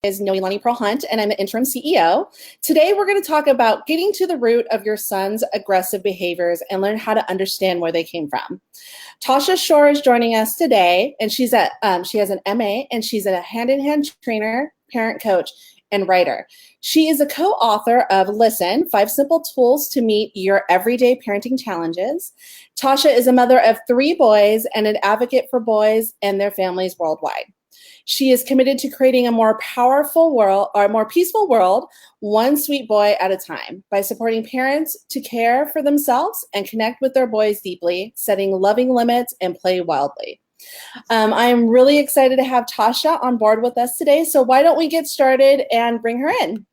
Is Noelani Hunt, and I'm the Interim CEO. Today, we're going to talk about getting to the root of your son's aggressive behaviors and learn how to understand where they came from. Tosha Schore is joining us today, and she has an MA, and she's a hand-in-hand trainer, parent coach, and writer. She is a co-author of Listen, 5 Simple Tools to Meet Your Everyday Parenting Challenges. Tosha is a mother of 3 boys and an advocate for boys and their families worldwide. She is committed to creating a more powerful world, or a more peaceful world, one sweet boy at a time, by supporting parents to care for themselves and connect with their boys deeply, setting loving limits, and play wildly. I'm really excited to have Tosha on board with us today, so why don't we get started and bring her in.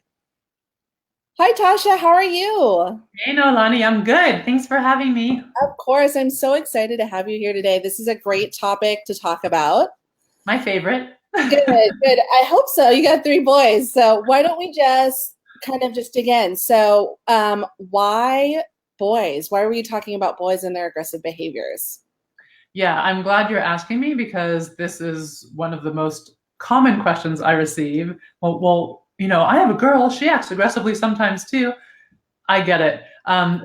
Hi, Tosha. How are you? Hey, Noelani. I'm good. Thanks for having me. Of course. I'm so excited to have you here today. This is a great topic to talk about. My favorite. Good. I hope so. You got 3 boys. So why don't we just dig in? So why boys? Why are we talking about boys and their aggressive behaviors? Yeah, I'm glad you're asking me because this is one of the most common questions I receive. Well, I have a girl. She acts aggressively sometimes too. I get it.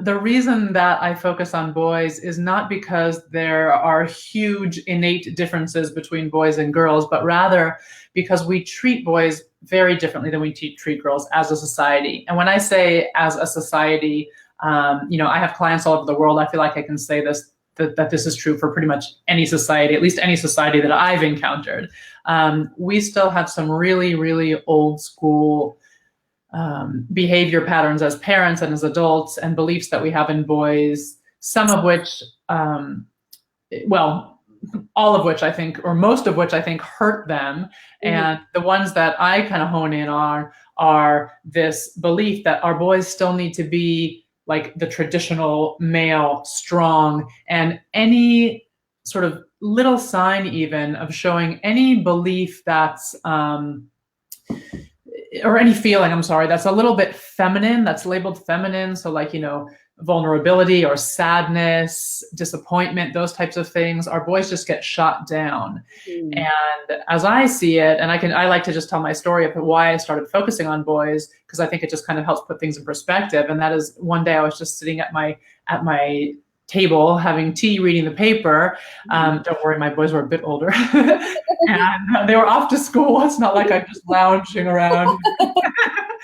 The reason that I focus on boys is not because there are huge innate differences between boys and girls, but rather because we treat boys very differently than we treat girls as a society. And when I say as a society, I have clients all over the world. I feel like I can say this, that this is true for pretty much any society, at least any society that I've encountered. We still have some really, really old school behavior patterns as parents and as adults, and beliefs that we have in boys, some of which, all of which I think, or most of which I think hurt them. Mm-hmm. And the ones that I kind of hone in on are this belief that our boys still need to be like the traditional male, strong, and any sort of little sign even of showing any belief that's, or any feeling, that's a little bit feminine, that's labeled feminine. So like, vulnerability or sadness, disappointment, those types of things, our boys just get shot down. Mm. And as I see it, and I like to just tell my story of why I started focusing on boys, because I think it just kind of helps put things in perspective. And that is, one day I was just sitting at my table having tea, reading the paper. Don't worry, my boys were a bit older and they were off to school. It's not like I'm just lounging around.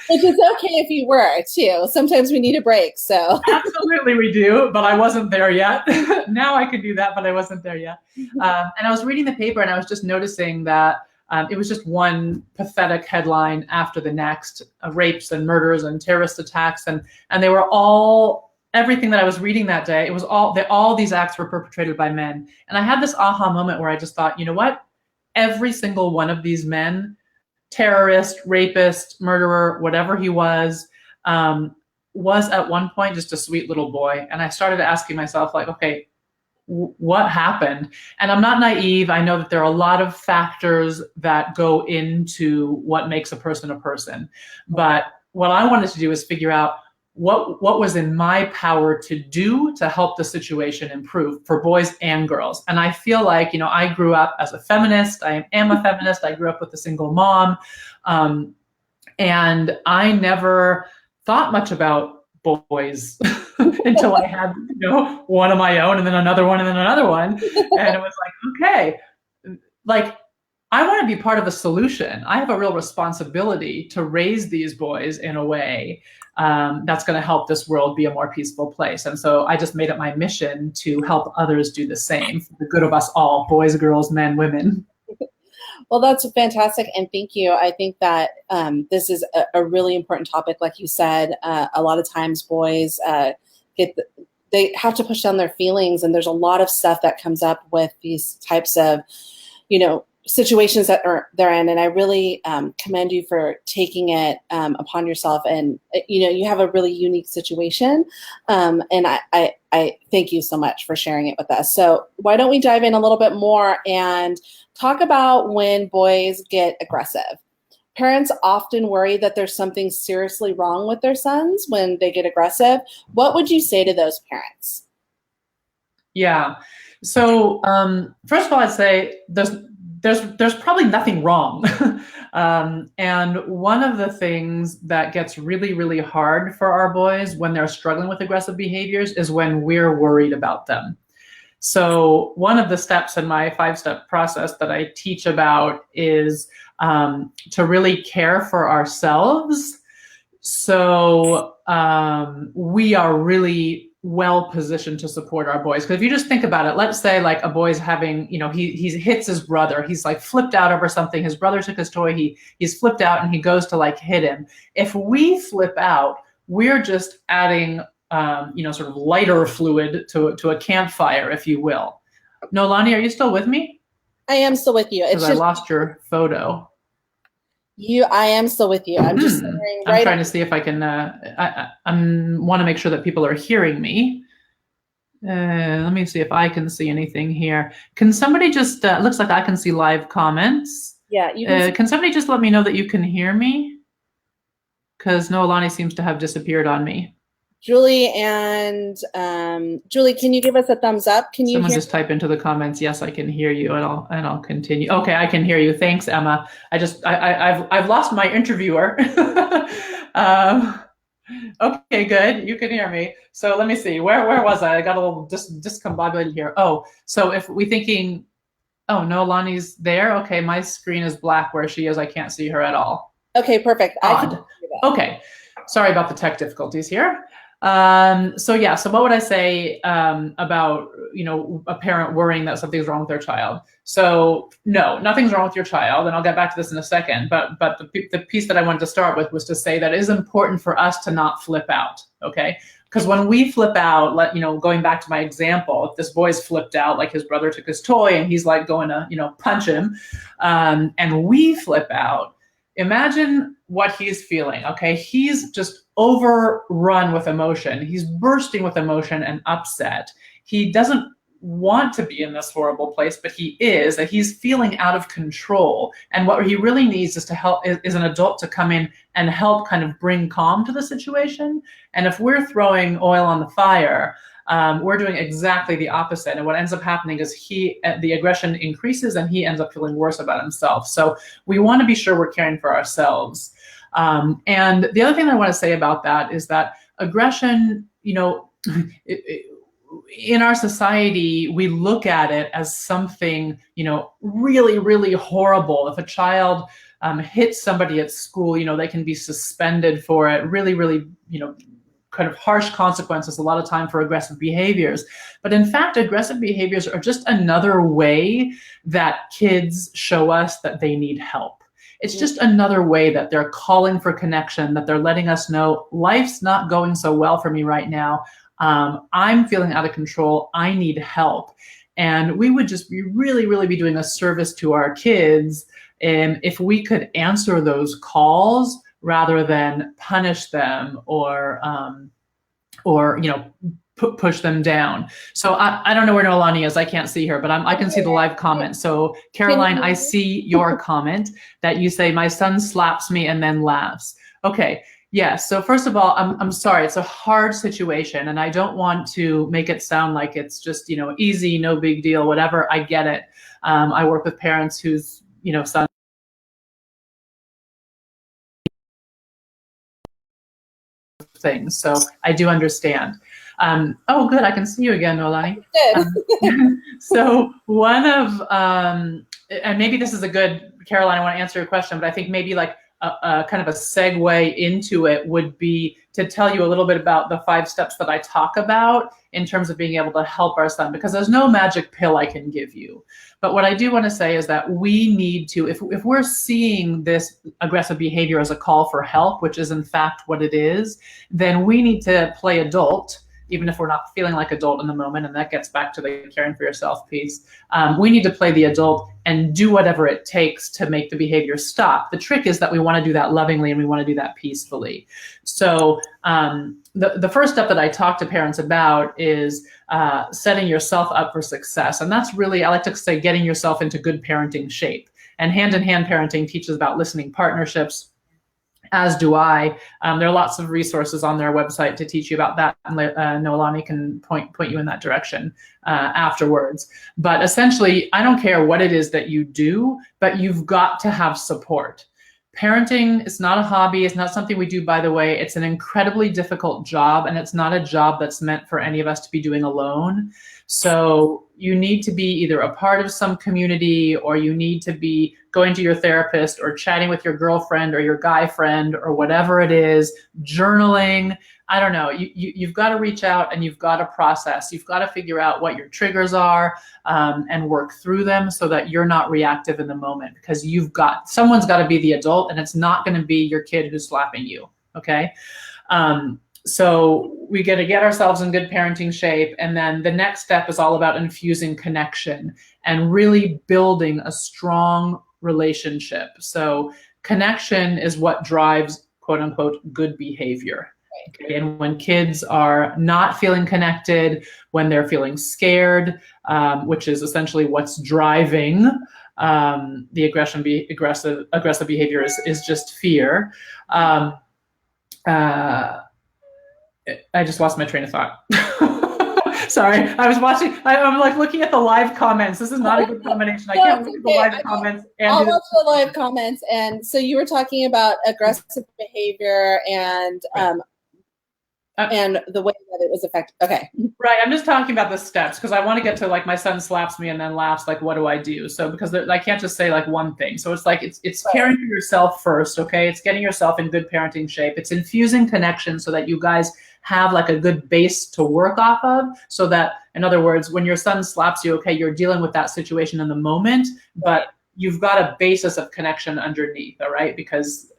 Which is okay if you were too. Sometimes we need a break. So absolutely we do, but I wasn't there yet. Now I could do that, but I wasn't there yet. And I was reading the paper and I was just noticing that it was just one pathetic headline after the next, rapes and murders and terrorist attacks. And they were all, everything that I was reading that day, it was all these acts were perpetrated by men. And I had this aha moment where I just thought, you know what? Every single one of these men, terrorist, rapist, murderer, whatever he was at one point just a sweet little boy. And I started asking myself, like, okay, what happened? And I'm not naive. I know that there are a lot of factors that go into what makes a person. But what I wanted to do is figure out what was in my power to do to help the situation improve for boys and girls. And I feel like, I grew up as a feminist. I am a feminist. I grew up with a single mom. And I never thought much about boys until I had, one of my own and then another one and then another one. And it was like, okay, like, I want to be part of the solution. I have a real responsibility to raise these boys in a way that's going to help this world be a more peaceful place. And so I just made it my mission to help others do the same for the good of us all, boys, girls, men, women. Well, that's fantastic. And thank you. I think that this is a really important topic. Like you said, a lot of times boys they have to push down their feelings. And there's a lot of stuff that comes up with these types of, situations that they're in. And I really commend you for taking it upon yourself. And, you have a really unique situation. And I thank you so much for sharing it with us. So why don't we dive in a little bit more and talk about when boys get aggressive? Parents often worry that there's something seriously wrong with their sons when they get aggressive. What would you say to those parents? Yeah. So first of all, I'd say there's probably nothing wrong. And one of the things that gets really, really hard for our boys when they're struggling with aggressive behaviors is when we're worried about them. So one of the steps in my 5-step process that I teach about is to really care for ourselves. So we are really well positioned to support our boys. Because if you just think about it, let's say like a boy's having, he hits his brother. He's like flipped out over something. His brother took his toy. He's flipped out and he goes to like hit him. If we flip out, we're just adding sort of lighter fluid to a campfire, if you will. Noelani, are you still with me? I am still with you. Because I lost your photo. I am still with you. I'm just I'm trying to see if I can, I want to make sure that people are hearing me. Let me see if I can see anything here. Can somebody just, looks like I can see live comments. Yeah. Can somebody just let me know that you can hear me? Because Noelani seems to have disappeared on me. Julie and Julie, can you give us a thumbs up? Can you Someone just type into the comments, yes, I can hear you, and I'll continue. Okay, I can hear you. Thanks, Emma. I've lost my interviewer. Okay, good. You can hear me. So let me see. Where was I? I got a little discombobulated here. Oh, so if we thinking, oh, Noelani's there. Okay, my screen is black where she is. I can't see her at all. Okay, perfect. Odd. Okay, sorry about the tech difficulties here. So what would I say about a parent worrying that something's wrong with their child? So no, nothing's wrong with your child, and I'll get back to this in a second. But the piece that I wanted to start with was to say that it is important for us to not flip out. Okay, because when we flip out, going back to my example, if this boy's flipped out, like his brother took his toy and he's like going to punch him, and we flip out. Imagine what he's feeling, okay? He's just overrun with emotion. He's bursting with emotion and upset. He doesn't want to be in this horrible place, but he is, that he's feeling out of control. And what he really needs is to help, is an adult to come in and help kind of bring calm to the situation. And if we're throwing oil on the fire, we're doing exactly the opposite. And what ends up happening is the aggression increases and he ends up feeling worse about himself. So we want to be sure we're caring for ourselves. And the other thing I want to say about that is that aggression, in our society, we look at it as something, really, really horrible. If a child hits somebody at school, they can be suspended for it. Really, really, kind of harsh consequences a lot of time for aggressive behaviors. But in fact, aggressive behaviors are just another way that kids show us that they need help. It's just another way that they're calling for connection, that they're letting us know life's not going so well for me right now. I'm feeling out of control. I need help. And we would just be really, really be doing a service to our kids if we could answer those calls rather than punish them or push them down. So I don't know where Noelani is. I can't see her, but I can see the live comment. So Caroline, I see your comment that you say, my son slaps me and then laughs. Okay. Yes. So first of all, I'm sorry. It's a hard situation, and I don't want to make it sound like it's just, easy, no big deal, whatever. I get it. I work with parents whose, son things. So I do understand. Oh, good. I can see you again, Noelani. So one of, and maybe this is a good, Caroline, I want to answer your question, but I think maybe like a kind of a segue into it would be to tell you a little bit about the 5 steps that I talk about in terms of being able to help our son, because there's no magic pill I can give you. But what I do want to say is that we need to, if we're seeing this aggressive behavior as a call for help, which is in fact what it is, then we need to play adult, even if we're not feeling like adult in the moment. And that gets back to the caring for yourself piece. We need to play the adult and do whatever it takes to make the behavior stop. The trick is that we want to do that lovingly and we want to do that peacefully. So the first step that I talk to parents about is setting yourself up for success. And that's really, I like to say, getting yourself into good parenting shape. And hand-in-hand parenting teaches about listening partnerships as do I. There are lots of resources on their website to teach you about that. And Noelani can point you in that direction afterwards. But essentially, I don't care what it is that you do, but you've got to have support. Parenting is not a hobby. It's not something we do by the way. It's an incredibly difficult job, and it's not a job that's meant for any of us to be doing alone. So you need to be either a part of some community, or you need to be going to your therapist or chatting with your girlfriend or your guy friend or whatever it is, journaling. I don't know. You've got to reach out and you've got to process. You've got to figure out what your triggers are and work through them so that you're not reactive in the moment, because someone's got to be the adult, and it's not going to be your kid who's slapping you. Okay. So we got to get ourselves in good parenting shape. And then the next step is all about infusing connection and really building a strong relationship. So connection is what drives, quote unquote, good behavior. Okay? And when kids are not feeling connected, when they're feeling scared, which is essentially what's driving the aggressive behavior is just fear. I just lost my train of thought. Sorry, I was watching. I'm like looking at the live comments. This is not a good combination. I can't look at the live comments. I'll watch the live comments. And so you were talking about aggressive behavior and the way that it was affected. Okay. Right. I'm just talking about the steps because I want to get to like my son slaps me and then laughs. Like, what do I do? So because I can't just say like one thing. So it's like it's caring for yourself first. Okay. It's getting yourself in good parenting shape. It's infusing connection so that you guys have like a good base to work off of, so that, in other words, when your son slaps you, okay, you're dealing with that situation in the moment, but you've got a basis of connection underneath. All right. Because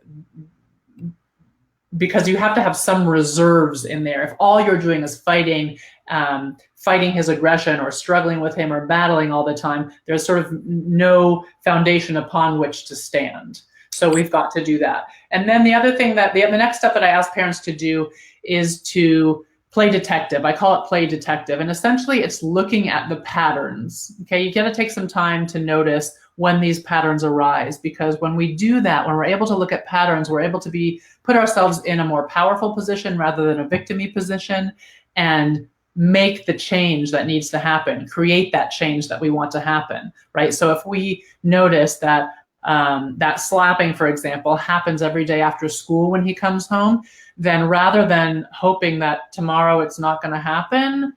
you have to have some reserves in there. If all you're doing is fighting his aggression or struggling with him or battling all the time, there's sort of no foundation upon which to stand. So we've got to do that. And then the other thing that the next step that I ask parents to do is to play detective. I call it play detective. And essentially it's looking at the patterns. Okay, you got to take some time to notice when these patterns arise, because when we do that, when we're able to look at patterns, we're able to put ourselves in a more powerful position rather than a victim-y position, and make the change that needs to happen, create that change that we want to happen, right? So if we notice that that slapping, for example, happens every day after school when he comes home, then rather than hoping that tomorrow it's not going to happen,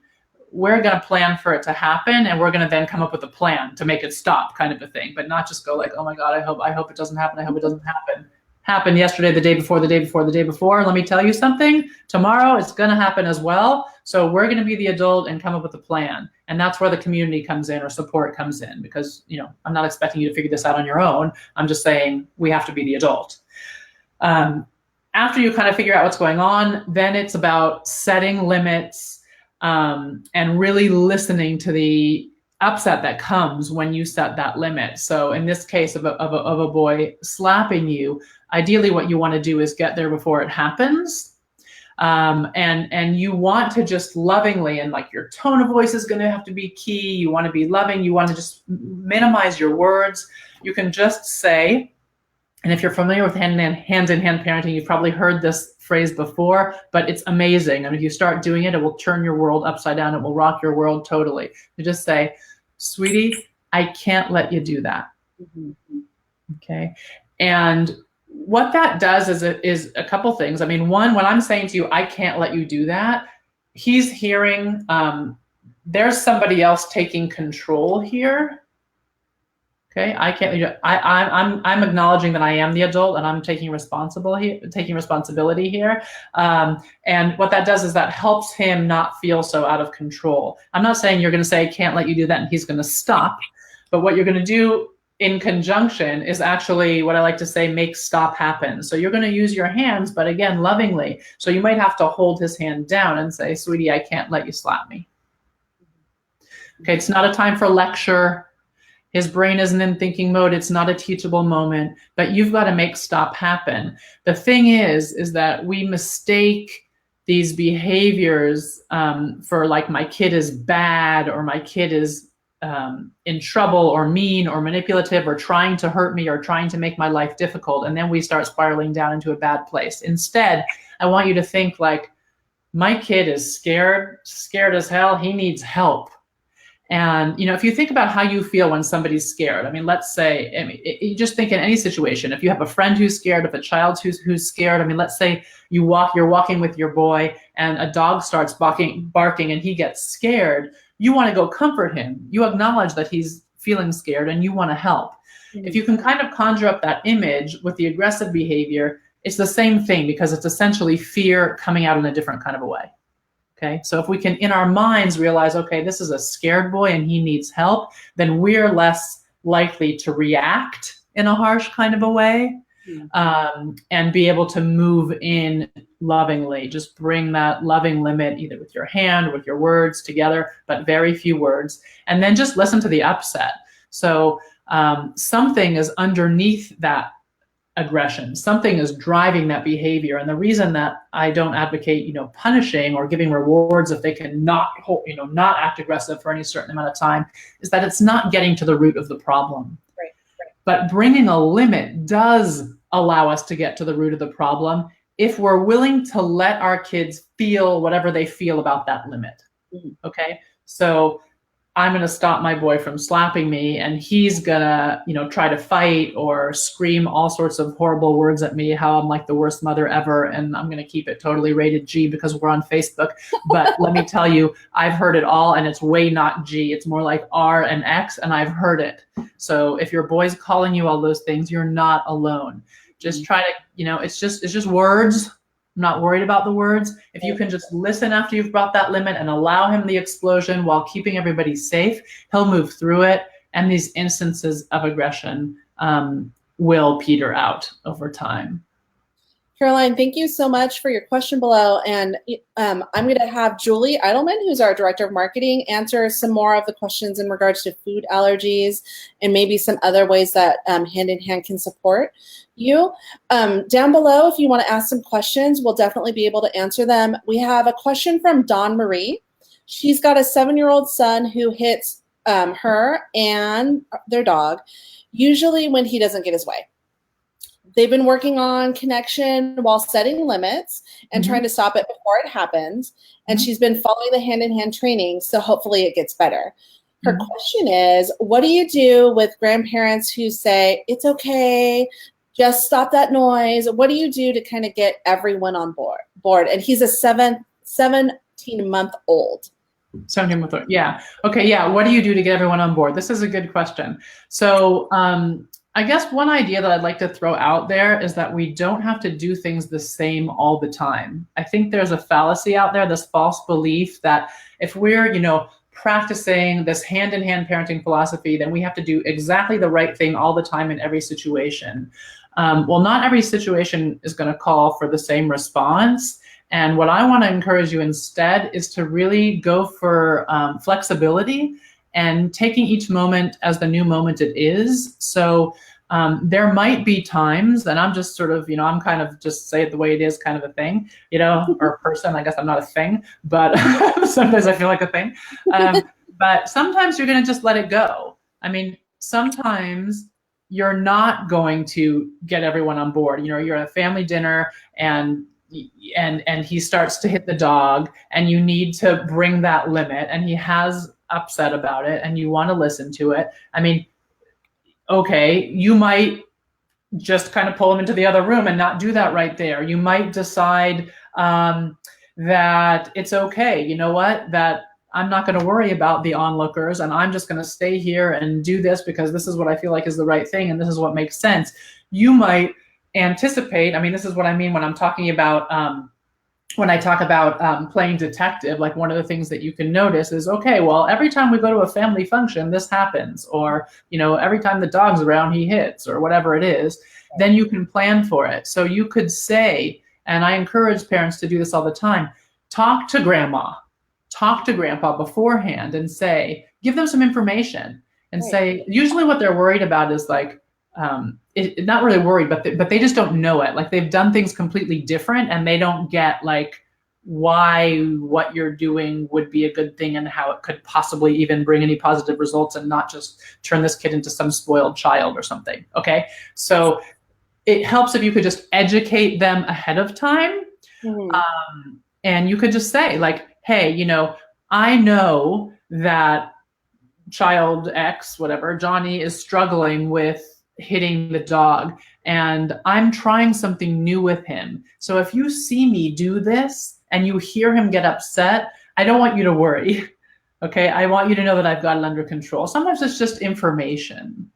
we're going to plan for it to happen, and we're going to then come up with a plan to make it stop, kind of a thing, but not just go like, oh my God, I hope it doesn't happen. I hope it doesn't happen. Happened yesterday, the day before, the day before, the day before. Let me tell you something. Tomorrow it's going to happen as well. So we're going to be the adult and come up with a plan. And that's where the community comes in, or support comes in, because, you know, I'm not expecting you to figure this out on your own. I'm just saying we have to be the adult. After you kind of figure out what's going on, then it's about setting limits and really listening to the upset that comes when you set that limit. So in this case of a boy slapping you, ideally what you want to do is get there before it happens. And you want to just lovingly, and like your tone of voice is going to have to be key. You want to be loving. You want to just minimize your words. You can just say, and if you're familiar with hand-in-hand parenting, you've probably heard this phrase before, but it's amazing. And if you start doing it, it will turn your world upside down. It will rock your world totally. You just say, sweetie, I can't let you do that. Mm-hmm. Okay. And what that does is a couple things. I mean, one, when I'm saying to you, I can't let you do that, he's hearing there's somebody else taking control here. Okay, I can't. I'm acknowledging that I am the adult and I'm taking responsibility here. And what that does is that helps him not feel so out of control. I'm not saying you're going to say, can't let you do that, and he's going to stop. But what you're going to do in conjunction is actually what I like to say, make stop happen. So you're going to use your hands, but again, lovingly. So you might have to hold his hand down and say, sweetie, I can't let you slap me. Okay, it's not a time for lecture. His brain isn't in thinking mode. It's not a teachable moment, but you've got to make stop happen. The thing is that we mistake these behaviors for like, my kid is bad, or my kid is in trouble or mean or manipulative or trying to hurt me or trying to make my life difficult. And then we start spiraling down into a bad place. Instead, I want you to think like, my kid is scared as hell. He needs help. And, if you think about how you feel when somebody's scared, I mean, let's say, you just think in any situation, if you have a friend who's scared, if a child who's scared, I mean, let's say you're walking with your boy and a dog starts barking and he gets scared. You want to go comfort him. You acknowledge that he's feeling scared and you want to help. Mm-hmm. If you can kind of conjure up that image with the aggressive behavior, it's the same thing because it's essentially fear coming out in a different kind of a way. Okay, so if we can, in our minds, realize, okay, this is a scared boy and he needs help, then we're less likely to react in a harsh kind of a way, and be able to move in lovingly. Just bring that loving limit either with your hand or with your words together, but very few words. And then just listen to the upset. So something is underneath that aggression. Something is driving that behavior. And the reason that I don't advocate, punishing or giving rewards if they can not act aggressive for any certain amount of time is that it's not getting to the root of the problem. Right. But bringing a limit does allow us to get to the root of the problem if we're willing to let our kids feel whatever they feel about that limit. Okay. So I'm going to stop my boy from slapping me and he's going to, try to fight or scream all sorts of horrible words at me, how I'm like the worst mother ever. And I'm going to keep it totally rated G because we're on Facebook. But let me tell you, I've heard it all and it's way not G. It's more like R and X and I've heard it. So if your boy's calling you all those things, you're not alone. Just try to, it's just words. I'm not worried about the words. If you can just listen after you've brought that limit and allow him the explosion while keeping everybody safe, he'll move through it. And these instances of aggression will peter out over time. Caroline, thank you so much for your question below. And I'm going to have Julie Eidelman, who's our Director of Marketing, answer some more of the questions in regards to food allergies and maybe some other ways that Hand in Hand can support you. Down below, if you want to ask some questions, we'll definitely be able to answer them. We have a question from Dawn Marie. She's got a 7-year-old son who hits her and their dog, usually when he doesn't get his way. They've been working on connection while setting limits and trying to stop it before it happens. And she's been following the hand-in-hand training, so hopefully it gets better. Her question is, what do you do with grandparents who say, it's okay, just stop that noise? What do you do to kind of get everyone on board? And he's a 17-month-old. 17-month-old, yeah. Okay, yeah, what do you do to get everyone on board? This is a good question. So, I guess one idea that I'd like to throw out there is that we don't have to do things the same all the time. I think there's a fallacy out there, this false belief that if we're, practicing this hand-in-hand parenting philosophy, then we have to do exactly the right thing all the time in every situation. Well, not every situation is going to call for the same response. And what I want to encourage you instead is to really go for flexibility and taking each moment as the new moment it is. So there might be times, and I'm just sort of, I'm kind of just say it the way it is kind of a thing, or person. I guess I'm not a thing, but sometimes I feel like a thing. But sometimes you're going to just let it go. I mean, sometimes you're not going to get everyone on board. You're at a family dinner and he starts to hit the dog and you need to bring that limit and he has upset about it and you want to listen to it. I mean, okay, you might just kind of pull him into the other room and not do that right there. You might decide that it's okay. You know what? That I'm not going to worry about the onlookers and I'm just going to stay here and do this because this is what I feel like is the right thing and this is what makes sense. You might anticipate, I mean, this is what I mean when I'm talking about when I talk about playing detective, like one of the things that you can notice is, okay, well, every time we go to a family function, this happens, or, every time the dog's around, he hits, or whatever it is, then you can plan for it. So you could say, and I encourage parents to do this all the time, talk to grandma, talk to grandpa beforehand and say, give them some information and say, usually what they're worried about is like, not really worried, but they just don't know it. Like they've done things completely different and they don't get like why what you're doing would be a good thing and how it could possibly even bring any positive results and not just turn this kid into some spoiled child or something. Okay. So it helps if you could just educate them ahead of time. And you could just say like, hey, you know, I know that child X, whatever, Johnny is struggling with hitting the dog and I'm trying something new with him. So if you see me do this and you hear him get upset, I don't want you to worry. Okay. I want you to know that I've got it under control. Sometimes it's just information.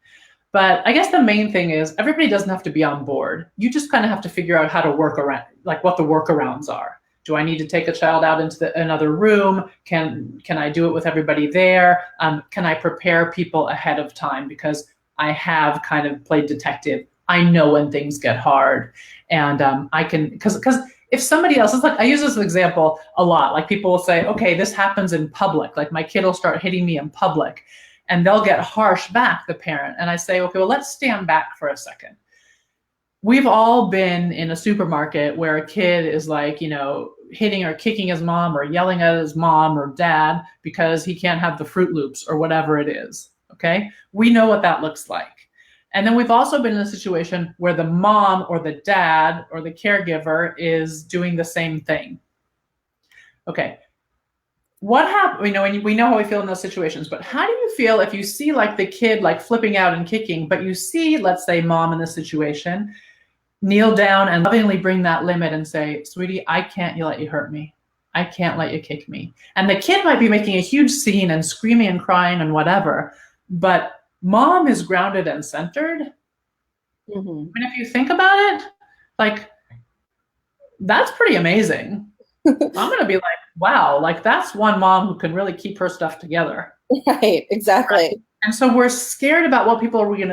But I guess the main thing is everybody doesn't have to be on board. You just kind of have to figure out how to work around, like what the workarounds are. Do I need to take a child out into another room? Can I do it with everybody there? Can I prepare people ahead of time? Because I have kind of played detective. I know when things get hard. And I can, because if somebody else, it's like, I use this example a lot. Like people will say, okay, this happens in public. Like my kid will start hitting me in public. And they'll get harsh back, the parent. And I say, okay, well, let's stand back for a second. We've all been in a supermarket where a kid is like, you know, hitting or kicking his mom or yelling at his mom or dad because he can't have the Fruit Loops or whatever it is, okay? We know what that looks like. And then we've also been in a situation where the mom or the dad or the caregiver is doing the same thing. Okay. What happened, you know, and we know how we feel in those situations, but how do you feel if you see like the kid like flipping out and kicking, but you see, let's say mom in this situation, kneel down and lovingly bring that limit and say, sweetie, I can't let you hurt me. I can't let you kick me. And the kid might be making a huge scene and screaming and crying and whatever, but mom is grounded and centered. I mean, if you think about it, like that's pretty amazing. I'm going to be like, wow, like that's one mom who can really keep her stuff together. Right, exactly. Right? And so we're scared about what people are going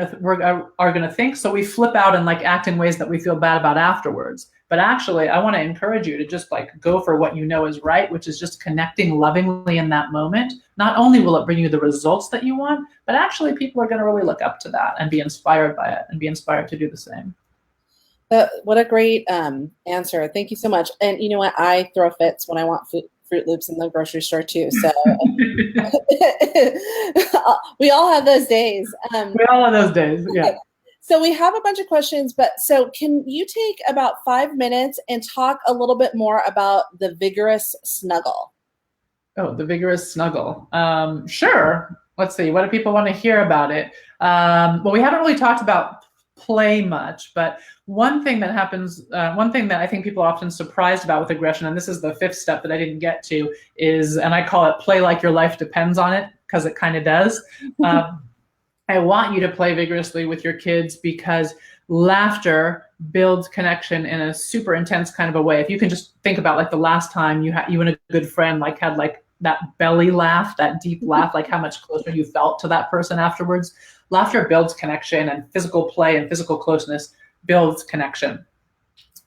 to think. So we flip out and like act in ways that we feel bad about afterwards. But actually, I want to encourage you to just like go for what you know is right, which is just connecting lovingly in that moment. Not only will it bring you the results that you want, but actually people are going to really look up to that and be inspired by it and be inspired to do the same. What a great answer. Thank you so much. And you know what? I throw fits when I want Fruit Loops in the grocery store too. So we all have those days. We all have those days. Yeah. So we have a bunch of questions, but so can you take about 5 minutes and talk a little bit more about the vigorous snuggle? Oh, the vigorous snuggle. Sure. Let's see. What do people want to hear about it? Well, we haven't really talked about play much, but one thing that happens, one thing that I think people are often surprised about with aggression, and this is the 5th step that I didn't get to, is, and I call it play like your life depends on it, because it kind of does. I want you to play vigorously with your kids because laughter builds connection in a super intense kind of a way. If you can just think about like the last time you and a good friend like had like that belly laugh, that deep laugh, like how much closer you felt to that person afterwards. Laughter builds connection, and physical play and physical closeness builds connection.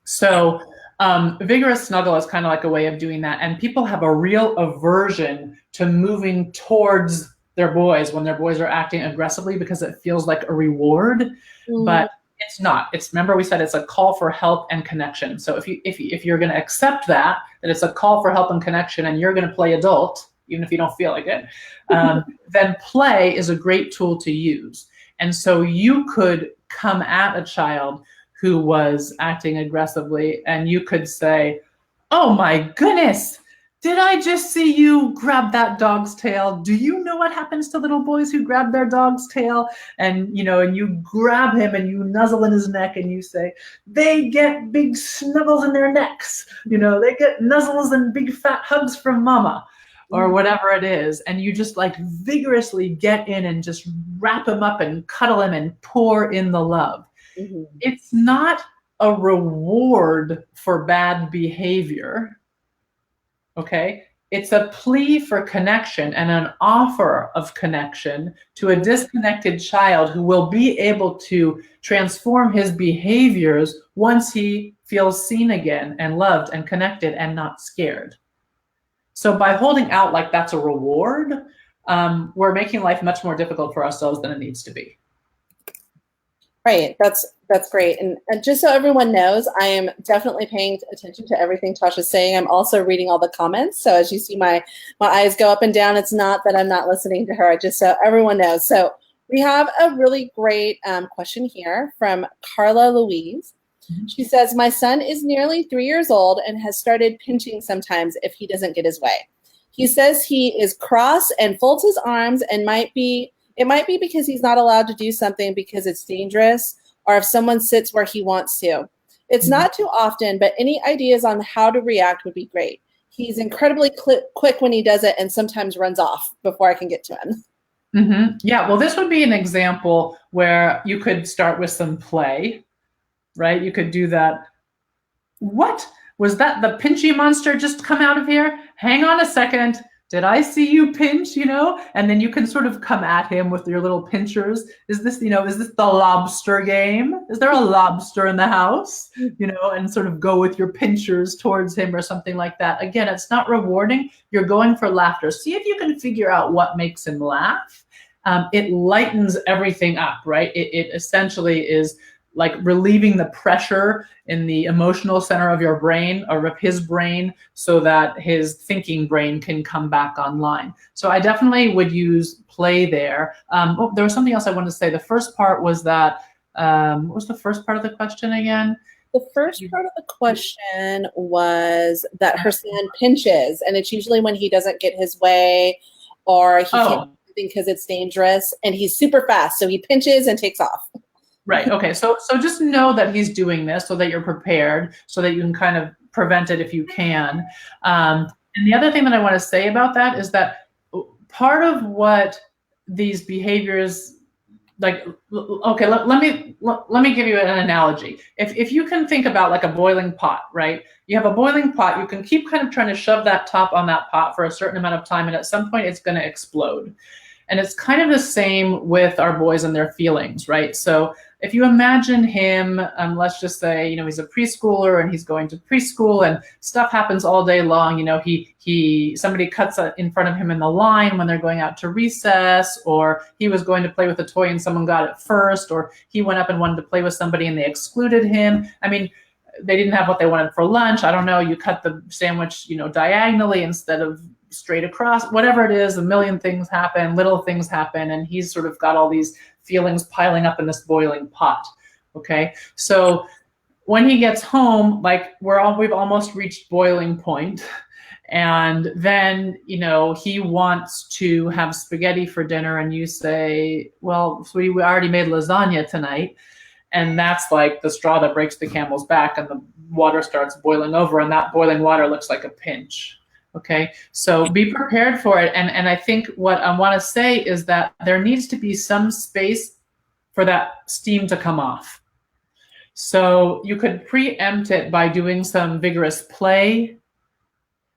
So vigorous snuggle is kind of like a way of doing that. And people have a real aversion to moving towards their boys when their boys are acting aggressively because it feels like a reward, but it's not. It's, remember we said it's a call for help and connection. So if you're going to accept that it's a call for help and connection and you're going to play adult, even if you don't feel like it, then play is a great tool to use. And so you could come at a child who was acting aggressively and you could say, oh my goodness, did I just see you grab that dog's tail? Do you know what happens to little boys who grab their dog's tail? And, you know, and you grab him and you nuzzle in his neck and you say, they get big snuggles in their necks. You know, they get nuzzles and big fat hugs from mama or whatever it is. And you just like vigorously get in and just wrap him up and cuddle him and pour in the love. It's not a reward for bad behavior. Okay, it's a plea for connection and an offer of connection to a disconnected child who will be able to transform his behaviors once he feels seen again and loved and connected and not scared. So by holding out like that's a reward, we're making life much more difficult for ourselves than it needs to be. Right. That's great. And just so everyone knows, I am definitely paying attention to everything Tasha's saying. I'm also reading all the comments. So as you see my eyes go up and down, it's not that I'm not listening to her, just so everyone knows. So we have a really great question here from Carla Louise. She says, my son is nearly 3 years old and has started pinching sometimes if he doesn't get his way. He says he is cross and folds his arms and it might be because he's not allowed to do something because it's dangerous, or if someone sits where he wants to. It's not too often, but any ideas on how to react would be great. He's incredibly quick when he does it and sometimes runs off before I can get to him. Mm-hmm. Yeah, well, this would be an example where you could start with some play, right? You could do that. What? Was that the pinchy monster just come out of here? Hang on a second. Did I see you pinch, And then you can sort of come at him with your little pinchers. Is this the lobster game? Is there a lobster in the house? And sort of go with your pinchers towards him or something like that. Again, it's not rewarding. You're going for laughter. See if you can figure out what makes him laugh. It lightens everything up, right? It essentially is like relieving the pressure in the emotional center of your brain or of his brain so that his thinking brain can come back online. So I definitely would use play there. There was something else I wanted to say. The first part was that, what was the first part of the question again? The first part of the question was that her son pinches, and it's usually when he doesn't get his way or he can't do because it's dangerous, and he's super fast. So he pinches and takes off. Right. Okay. So just know that he's doing this so that you're prepared, so that you can kind of prevent it if you can. And the other thing that I want to say about that is that part of what these behaviors, like, okay, let me give you an analogy. If you can think about like a boiling pot, right? You have a boiling pot. You can keep kind of trying to shove that top on that pot for a certain amount of time, and at some point it's going to explode. And it's kind of the same with our boys and their feelings, right? So if you imagine him, let's just say, he's a preschooler and he's going to preschool and stuff happens all day long. Somebody cuts in front of him in the line when they're going out to recess, or he was going to play with a toy and someone got it first, or he went up and wanted to play with somebody and they excluded him. I mean, they didn't have what they wanted for lunch. I don't know. You cut the sandwich, diagonally instead of straight across, whatever it is, a million things happen, little things happen, and he's sort of got all these feelings piling up in this boiling pot. Okay, so when he gets home, like we've almost reached boiling point, and then he wants to have spaghetti for dinner, and you say, well, sweetie, we already made lasagna tonight. And that's like the straw that breaks the camel's back, and the water starts boiling over, and that boiling water looks like a pinch. Okay, so be prepared for it. And I think what I want to say is that there needs to be some space for that steam to come off. So you could preempt it by doing some vigorous play.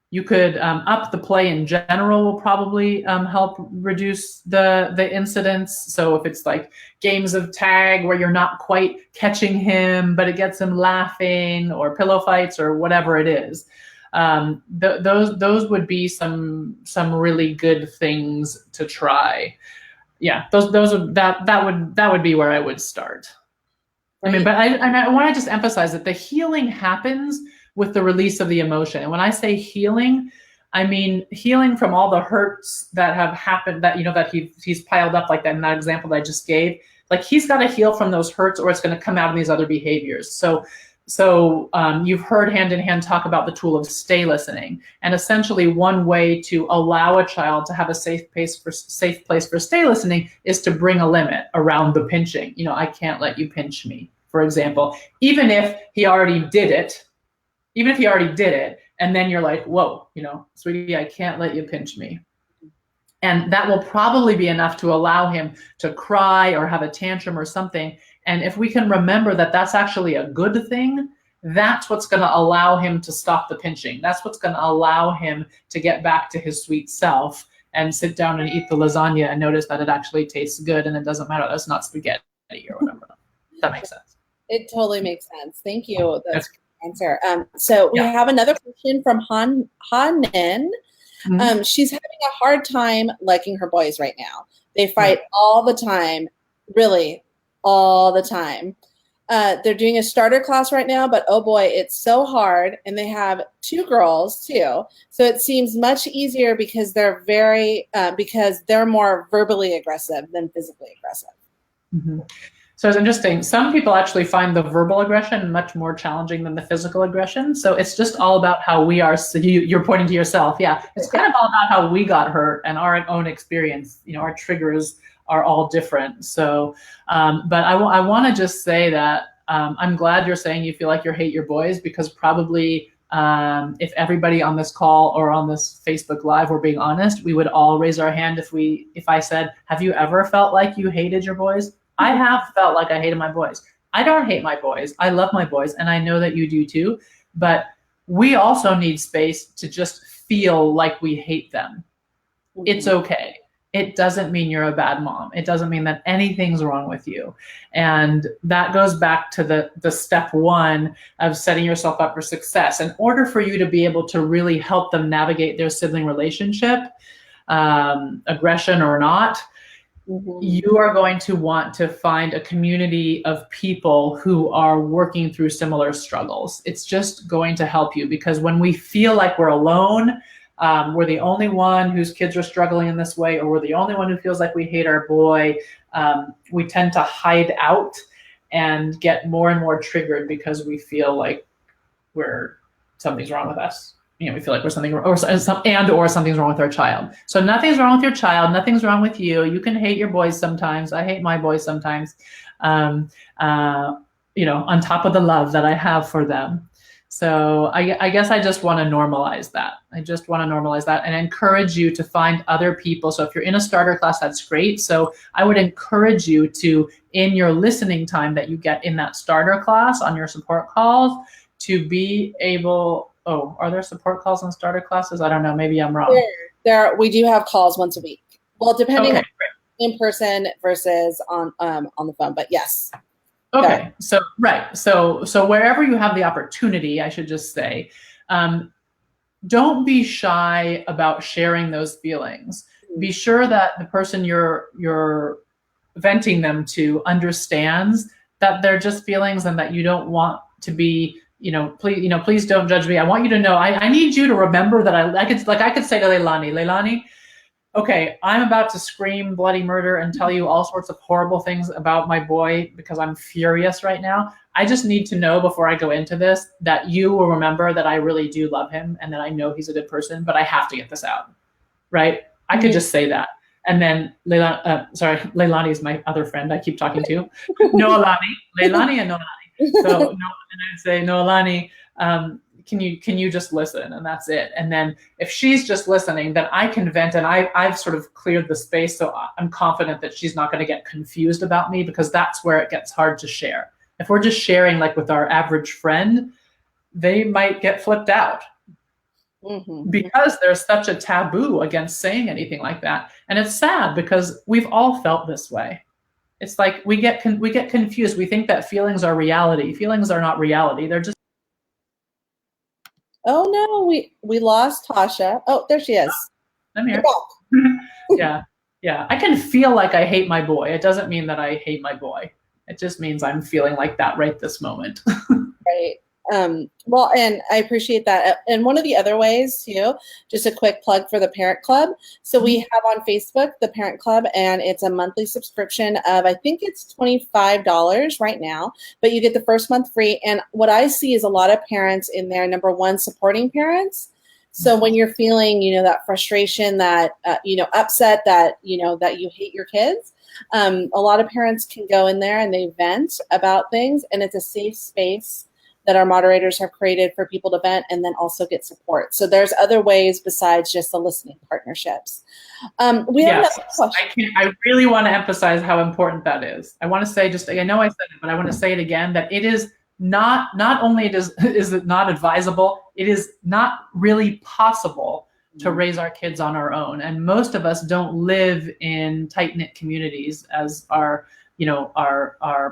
You could up the play in general will probably help reduce the incidents. So if it's like games of tag where you're not quite catching him, but it gets him laughing, or pillow fights or whatever it is. Those would be some really good things to try. Yeah, that would be where I would start. I mean, but I want to just emphasize that the healing happens with the release of the emotion. And when I say healing, I mean healing from all the hurts that have happened, that that he's piled up, like that in that example that I just gave. Like, he's got to heal from those hurts, or it's going to come out in these other behaviors. So you've heard Hand in Hand talk about the tool of stay listening, and essentially one way to allow a child to have a safe place for stay listening is to bring a limit around the pinching. I can't let you pinch me, for example, even if he already did it, and then you're like, whoa, sweetie, I can't let you pinch me. And that will probably be enough to allow him to cry or have a tantrum or something. And if we can remember that that's actually a good thing, that's what's going to allow him to stop the pinching. That's what's going to allow him to get back to his sweet self and sit down and eat the lasagna and notice that it actually tastes good, and it doesn't matter, that's not spaghetti or whatever. That makes sense. It totally makes sense. Thank you. That's a good answer. So we have another question from Hanin. Mm-hmm. She's having a hard time liking her boys right now. They fight all the time, really. all the time. They're doing a starter class right now, but oh boy, it's so hard. And they have 2 girls too. So it seems much easier because they're because they're more verbally aggressive than physically aggressive. Mm-hmm. So it's interesting. Some people actually find the verbal aggression much more challenging than the physical aggression. So it's just all about how we are. So you're pointing to yourself. Yeah. It's kind of all about how we got hurt and our own experience. Our triggers are all different. So, but I want to just say that I'm glad you're saying you feel like you hate your boys, because probably if everybody on this call or on this Facebook Live were being honest, we would all raise our hand if I said, have you ever felt like you hated your boys? I have felt like I hated my boys. I don't hate my boys. I love my boys, and I know that you do too. But we also need space to just feel like we hate them. Mm-hmm. It's okay. It doesn't mean you're a bad mom. It doesn't mean that anything's wrong with you. And that goes back to the step 1 of setting yourself up for success. In order for you to be able to really help them navigate their sibling relationship, aggression or not, mm-hmm. you are going to want to find a community of people who are working through similar struggles. It's just going to help you, because when we feel like we're alone, we're the only one whose kids are struggling in this way, or we're the only one who feels like we hate our boy, we tend to hide out and get more and more triggered because we feel like something's wrong with us. We feel like we're something, or something's wrong with our child. So nothing's wrong with your child. Nothing's wrong with you. You can hate your boys sometimes. I hate my boys sometimes. On top of the love that I have for them. So I guess I just want to normalize that. I just want to normalize that and encourage you to find other people. So if you're in a starter class, that's great. So I would encourage you to, in your listening time that you get in that starter class on your support calls, to be able. Oh, are there support calls on starter classes? I don't know. Maybe I'm wrong. We do have calls once a week. Well, depending on in person versus on the phone, but yes. Okay. So, right. So wherever you have the opportunity, I should just say, don't be shy about sharing those feelings. Be sure that the person you're venting them to understands that they're just feelings and that you don't want to be, please don't judge me. I want you to know, I need you to remember that I could say to Leilani, okay, I'm about to scream bloody murder and tell you all sorts of horrible things about my boy because I'm furious right now. I just need to know before I go into this that you will remember that I really do love him and that I know he's a good person, but I have to get this out, right? I could just say that. And then Leilani is my other friend I keep talking to. Leilani and Noelani. So and I'd say, Noelani, can you just listen? And that's it. And then if she's just listening, then I can vent, and I've sort of cleared the space. So I'm confident that she's not going to get confused about me, because that's where it gets hard to share. If we're just sharing like with our average friend, they might get flipped out. Mm-hmm. Because there's such a taboo against saying anything like that. And it's sad because we've all felt this way. It's like we get confused. We think that feelings are reality. Feelings are not reality. They're just. Oh no, we lost Tosha. Oh, there she is. I'm here. Yeah. I can feel like I hate my boy. It doesn't mean that I hate my boy. It just means I'm feeling like that right this moment. Right. Well, and I appreciate that. And one of the other ways too, just a quick plug for the Parent Club. So we have on Facebook, the Parent Club, and it's a monthly subscription of, I think it's $25 right now, but you get the first month free. And what I see is a lot of parents in there, number one, supporting parents. So when you're feeling, that frustration, that, upset, that, that you hate your kids, a lot of parents can go in there and they vent about things, and it's a safe space that our moderators have created for people to vent and then also get support. So there's other ways besides just the listening partnerships. We have another question. I really want to emphasize how important that is. I want to say, I know I said it, but I want to say it again, that it is not only is it not advisable, it is not really possible to raise our kids on our own. And most of us don't live in tight-knit communities as our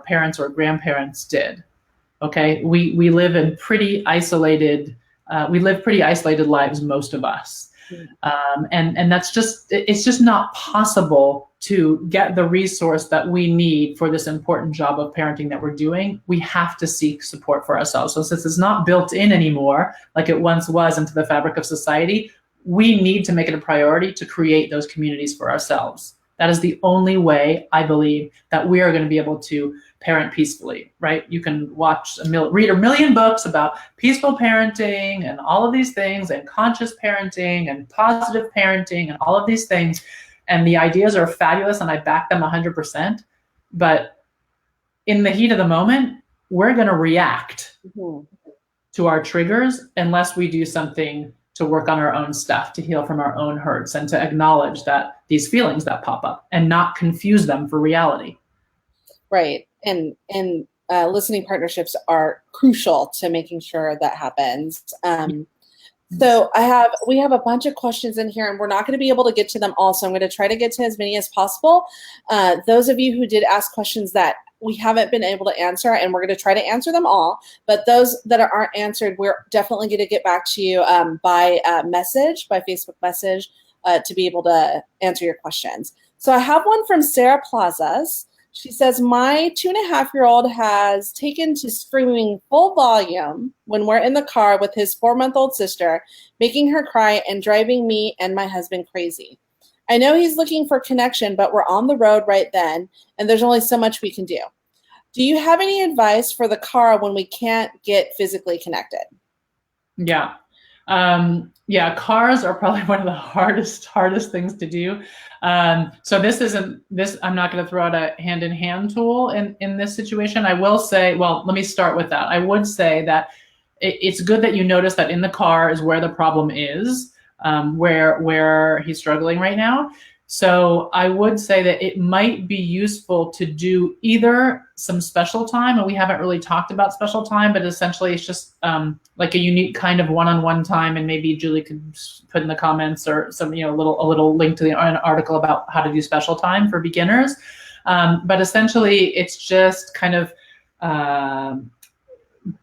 parents or grandparents did. Okay, we live in pretty isolated lives, most of us. And that's it's just not possible to get the resource that we need for this important job of parenting that we're doing. We have to seek support for ourselves. So since it's not built in anymore, like it once was into the fabric of society, we need to make it a priority to create those communities for ourselves. That is the only way, I believe, that we are going to be able to parent peacefully, right? You can read a million books about peaceful parenting and all of these things, and conscious parenting and positive parenting and all of these things. And the ideas are fabulous and I back them 100%. But in the heat of the moment, we're going to react to our triggers unless we do something to work on our own stuff, to heal from our own hurts, and to acknowledge that these feelings that pop up and not confuse them for reality. Right. And listening partnerships are crucial to making sure that happens. So we have a bunch of questions in here, and we're not going to be able to get to them all. So I'm going to try to get to as many as possible. Those of you who did ask questions that we haven't been able to answer, and we're going to try to answer them all. But those that aren't answered, we're definitely going to get back to you by Facebook message, to be able to answer your questions. So I have one from Sarah Plazas. She says, my 2.5-year-old has taken to screaming full volume when we're in the car with his 4-month-old sister, making her cry and driving me and my husband crazy. I know he's looking for connection, but we're on the road right then, and there's only so much we can do. Do you have any advice for the car when we can't get physically connected? Yeah. Cars are probably one of the hardest things to do. So I'm not going to throw out a hand-in-hand tool in this situation. I will say, well, let me start with that. I would say that it's good that you notice that in the car is where the problem is, where he's struggling right now. So I would say that it might be useful to do either some special time, and we haven't really talked about special time, but essentially it's just like a unique kind of one-on-one time, and maybe Julie could put in the comments or some, a little link to an article about how to do special time for beginners. But essentially it's just kind of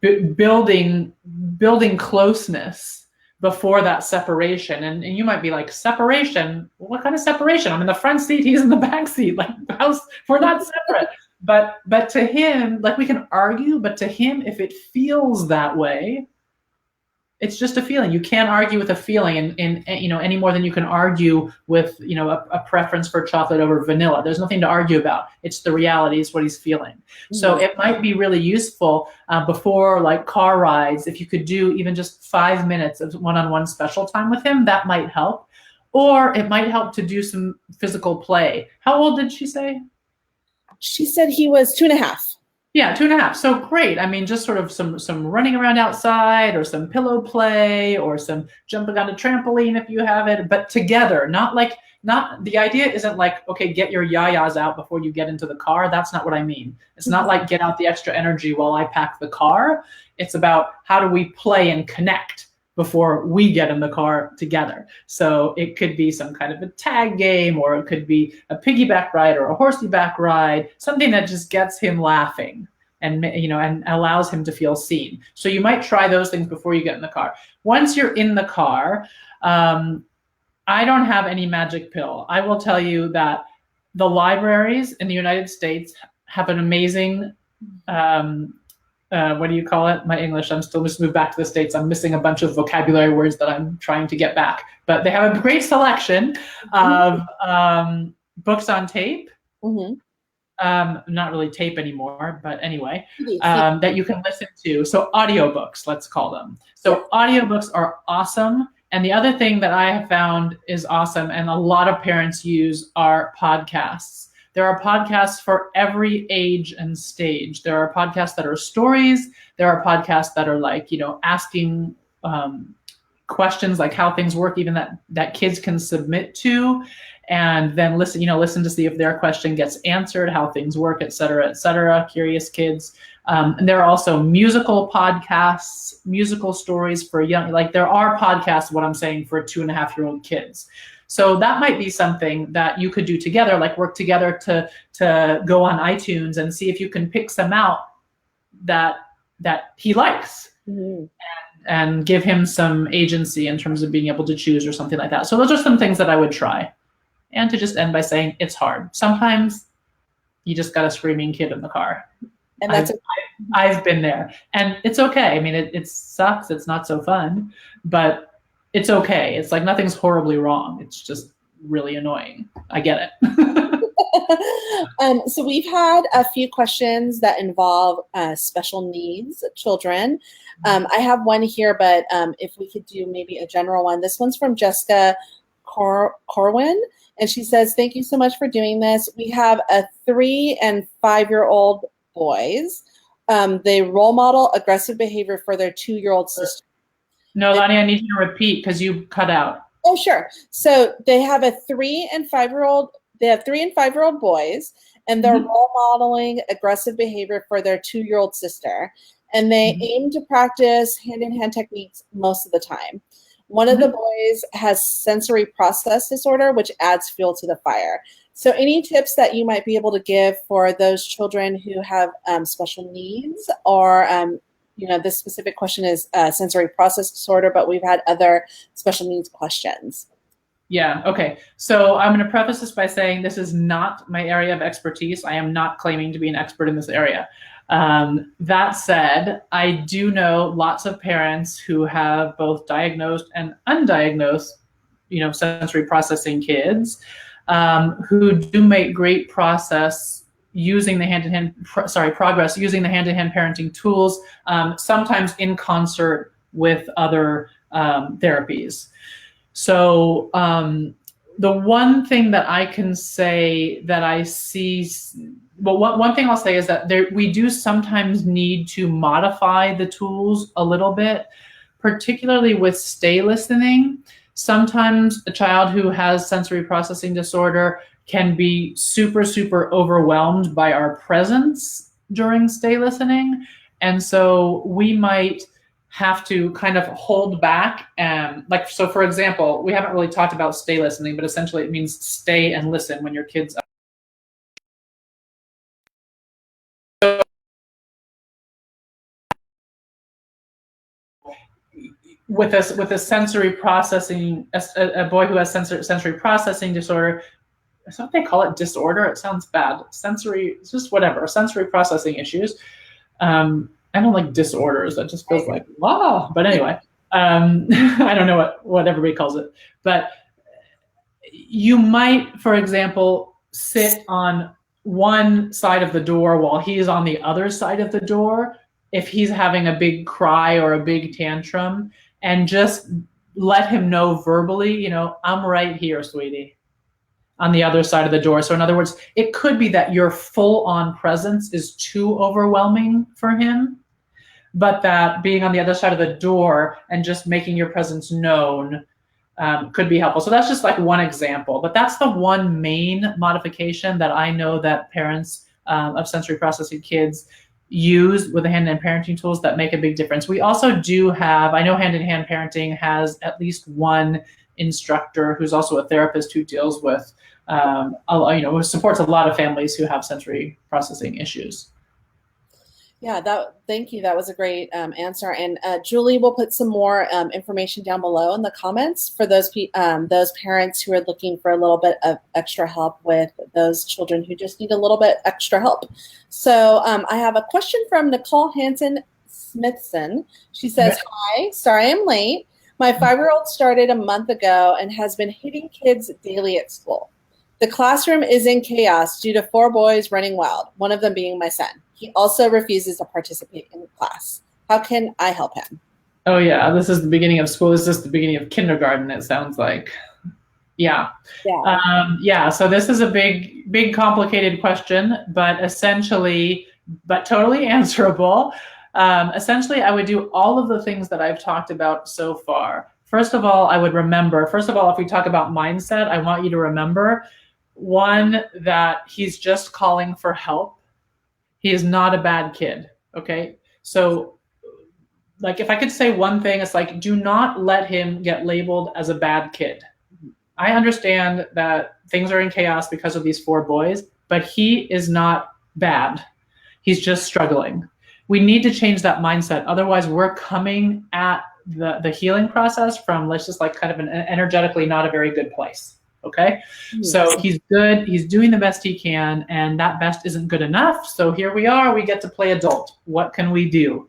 building closeness before that separation. And you might be like, separation? What kind of separation? I'm in the front seat, he's in the back seat. Like, we're not separate. But to him, like, we can argue, but to him, if it feels that way, it's just a feeling. You can't argue with a feeling any more than you can argue with, a preference for chocolate over vanilla. There's nothing to argue about. It's the reality, it's what he's feeling. Mm-hmm. So it might be really useful before like car rides, if you could do even just 5 minutes of one-on-one special time with him, that might help. Or it might help to do some physical play. How old did she say? She said he was 2.5. Yeah, 2.5. So great. I mean, just sort of some running around outside, or some pillow play, or some jumping on a trampoline if you have it, but together. Not the idea isn't like, okay, get your yayas out before you get into the car. That's not what I mean. It's not like get out the extra energy while I pack the car. It's about how do we play and connect before we get in the car together. So it could be some kind of a tag game, or it could be a piggyback ride or a horseback ride, something that just gets him laughing and allows him to feel seen. So you might try those things before you get in the car. Once you're in the car, I don't have any magic pill. I will tell you that the libraries in the United States have an amazing what do you call it? My English, I'm still just moved back to the States. I'm missing a bunch of vocabulary words that I'm trying to get back. But they have a great selection of books on tape. Mm-hmm. Not really tape anymore, but anyway, that you can listen to. So audiobooks, let's call them. So audiobooks are awesome. And the other thing that I have found is awesome, and a lot of parents use, are podcasts. There are podcasts for every age and stage. There are podcasts that are stories. There are podcasts that are like, asking questions like how things work, even that kids can submit to, and then listen to see if their question gets answered, how things work, et cetera, curious kids. And there are also musical podcasts, musical stories for young, like there are podcasts, what I'm saying, for 2.5-year-old kids. So that might be something that you could do together, like work together to go on iTunes and see if you can pick some out that he likes. Mm-hmm. and give him some agency in terms of being able to choose or something like that. So those are some things that I would try. And to just end by saying it's hard. Sometimes you just got a screaming kid in the car. And that's I've been there, and it's okay. I mean, it sucks. It's not so fun, but it's okay. It's like nothing's horribly wrong. It's just really annoying. I get it. So we've had a few questions that involve special needs children. I have one here, but if we could do maybe a general one. This one's from Jessica Corwin. And she says, thank you so much for doing this. We have a 3 and 5-year-old boys. They role model aggressive behavior for their 2-year-old sister. Noelani, I need you to repeat because you cut out. Oh, sure. So they have a 3 and 5-year-old. They have 3 and 5-year-old boys, and they're role modeling aggressive behavior for their 2-year-old sister. And they aim to practice hand-in-hand techniques most of the time. One of the boys has sensory process disorder, which adds fuel to the fire. So any tips that you might be able to give for those children who have special needs, or, this specific question is sensory process disorder, but we've had other special needs questions. Yeah, okay. So I'm going to preface this by saying this is not my area of expertise. I am not claiming to be an expert in this area. That said, I do know lots of parents who have both diagnosed and undiagnosed, sensory processing kids, who do make great progress using the hand-in-hand parenting tools, sometimes in concert with other therapies. So the one thing that I can say that I see, one thing I'll say is that we do sometimes need to modify the tools a little bit, particularly with stay listening. Sometimes a child who has sensory processing disorder can be super, super overwhelmed by our presence during stay listening. And so we might have to kind of hold back. And so for example, we haven't really talked about stay listening, but essentially it means stay and listen when your kids with a sensory processing, a boy who has sensory processing disorder. I thought they call it disorder. It sounds bad. It's just whatever. Sensory processing issues. I don't like disorders. That just feels like, wow. But anyway, I don't know what everybody calls it. But you might, for example, sit on one side of the door while he's on the other side of the door if he's having a big cry or a big tantrum, and just let him know verbally, I'm right here, sweetie, on the other side of the door. So in other words, it could be that your full-on presence is too overwhelming for him, but that being on the other side of the door and just making your presence known could be helpful. So that's just like one example, but that's the one main modification that I know that parents of sensory processing kids use with the hand-in-hand parenting tools that make a big difference. We also do have, I know hand-in-hand parenting has at least one instructor who's also a therapist who deals with, who supports a lot of families who have sensory processing issues. Yeah, thank you. That was a great answer. And Julie will put some more information down below in the comments for those parents who are looking for a little bit of extra help with those children who just need a little bit extra help. So I have a question from Nicole Hansen Smithson. She says, hi, sorry I'm late. My 5-year-old started a month ago and has been hitting kids daily at school. The classroom is in chaos due to 4 boys running wild, one of them being my son. He also refuses to participate in class. How can I help him? Oh yeah, this is the beginning of school. This is the beginning of kindergarten, it sounds like. Yeah. So this is a big complicated question, but totally answerable. Essentially, I would do all of the things that I've talked about so far. First of all, if we talk about mindset, I want you to remember, one, that he's just calling for help. He is not a bad kid, okay? So, if I could say one thing, it's do not let him get labeled as a bad kid. I understand that things are in chaos because of these 4 boys, but he is not bad. He's just struggling. We need to change that mindset. Otherwise, we're coming at the healing process from, let's just like kind of an energetically not a very good place. Okay. Yes. So he's good. He's doing the best he can, and that best isn't good enough. So here we are. We get to play adult. What can we do?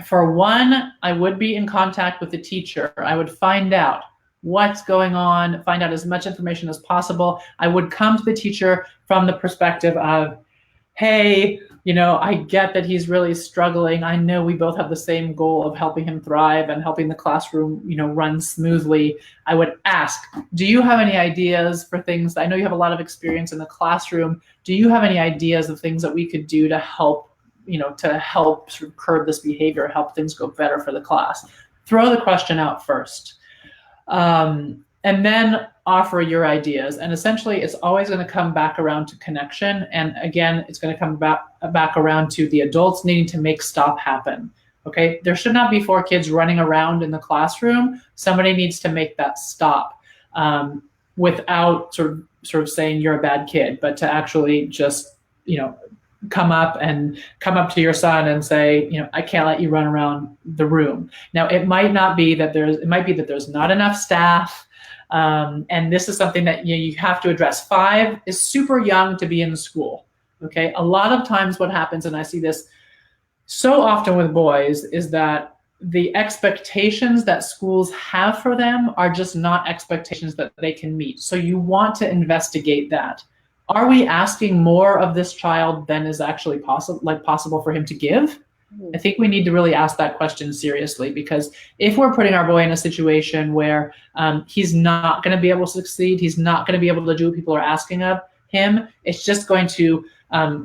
For one, I would be in contact with the teacher. I would find out what's going on, find out as much information as possible. I would come to the teacher from the perspective of, hey, I get that he's really struggling. I know we both have the same goal of helping him thrive and helping the classroom, run smoothly. I would ask, do you have any ideas for things? I know you have a lot of experience in the classroom. Do you have any ideas of things that we could do to help, sort of curb this behavior, help things go better for the class? Throw the question out first. And then offer your ideas. And essentially, it's always going to come back around to connection. And again, it's going to come back around to the adults needing to make stop happen. Okay, there should not be 4 kids running around in the classroom. Somebody needs to make that stop without sort of saying you're a bad kid, but to actually just, come up to your son and say, I can't let you run around the room. Now, it might be that there's not enough staff. And this is something that you have to address. 5 is super young to be in school. Okay. A lot of times what happens, and I see this so often with boys, is that the expectations that schools have for them are just not expectations that they can meet. So you want to investigate that. Are we asking more of this child than is actually possible for him to give? I think we need to really ask that question seriously, because if we're putting our boy in a situation where he's not going to be able to succeed, he's not going to be able to do what people are asking of him, it's just going to,